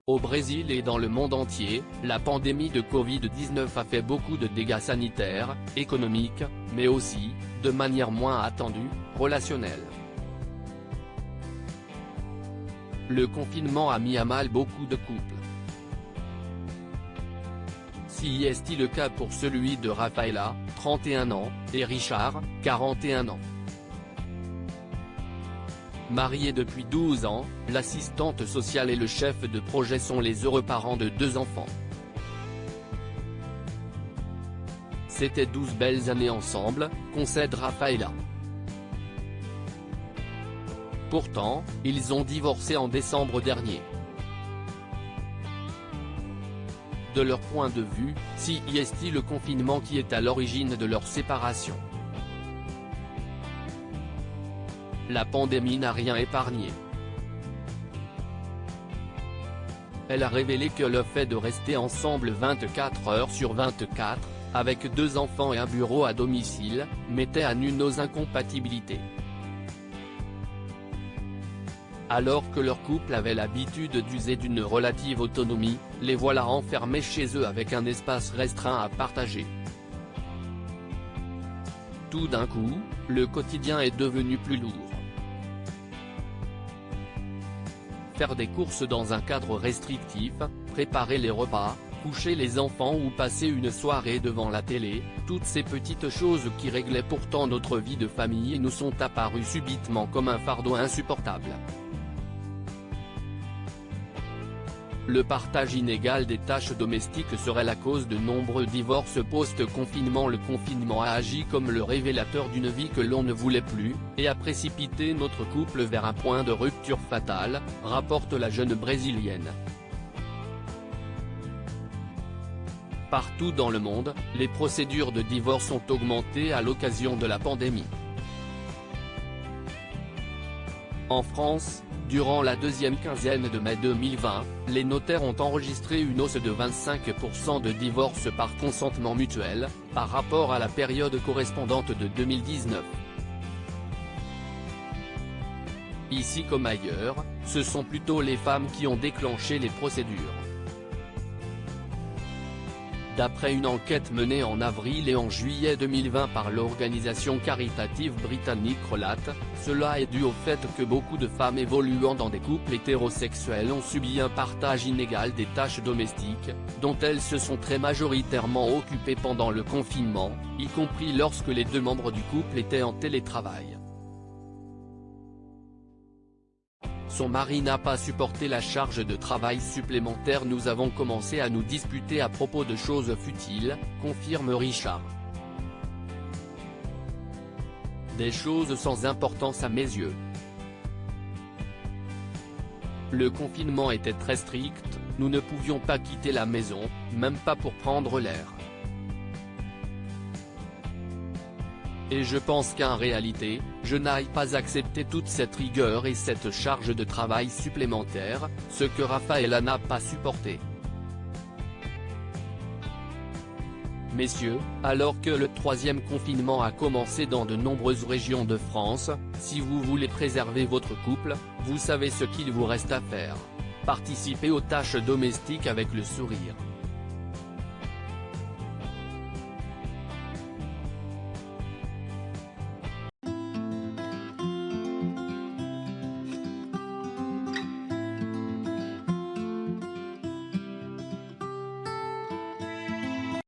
Au Brésil et dans le monde entier, la pandémie de Covid-19 a fait beaucoup de dégâts sanitaires, économiques, mais aussi, de manière moins attendue, relationnelle. Le confinement a mis à mal beaucoup de couples. Si est le cas pour celui de Rafaela, 31 ans, et Richard, 41 ans. Mariés depuis 12 ans, l'assistante sociale et le chef de projet sont les heureux parents de 2 enfants. C'était 12 belles années ensemble, concède Rafaela. Pourtant, ils ont divorcé en décembre dernier. De leur point de vue, c'est le confinement qui est à l'origine de leur séparation. La pandémie n'a rien épargné. Elle a révélé que le fait de rester ensemble 24 heures sur 24, avec 2 enfants et un bureau à domicile, mettait à nu nos incompatibilités. Alors que leur couple avait l'habitude d'user d'une relative autonomie, les voilà enfermés chez eux avec un espace restreint à partager. Tout d'un coup, le quotidien est devenu plus lourd. Faire des courses dans un cadre restrictif, préparer les repas, coucher les enfants ou passer une soirée devant la télé, toutes ces petites choses qui réglaient pourtant notre vie de famille nous sont apparues subitement comme un fardeau insupportable. Le partage inégal des tâches domestiques serait la cause de nombreux divorces post-confinement. Le confinement a agi comme le révélateur d'une vie que l'on ne voulait plus, et a précipité notre couple vers un point de rupture fatale, rapporte la jeune brésilienne. Partout dans le monde, les procédures de divorce ont augmenté à l'occasion de la pandémie. En France, durant la deuxième quinzaine de mai 2020, les notaires ont enregistré une hausse de 25% de divorces par consentement mutuel, par rapport à la période correspondante de 2019. Ici comme ailleurs, ce sont plutôt les femmes qui ont déclenché les procédures. D'après une enquête menée en avril et en juillet 2020 par l'organisation caritative britannique Relate, cela est dû au fait que beaucoup de femmes évoluant dans des couples hétérosexuels ont subi un partage inégal des tâches domestiques, dont elles se sont très majoritairement occupées pendant le confinement, y compris lorsque les 2 membres du couple étaient en télétravail. Son mari n'a pas supporté la charge de travail supplémentaire. Nous avons commencé à nous disputer à propos de choses futiles, confirme Richard. Des choses sans importance à mes yeux. Le confinement était très strict, nous ne pouvions pas quitter la maison, même pas pour prendre l'air. Et je pense qu'en réalité, je n'aille pas accepter toute cette rigueur et cette charge de travail supplémentaire, ce que Rafaela n'a pas supporté. Messieurs, alors que le 3e confinement a commencé dans de nombreuses régions de France, si vous voulez préserver votre couple, vous savez ce qu'il vous reste à faire. Participez aux tâches domestiques avec le sourire.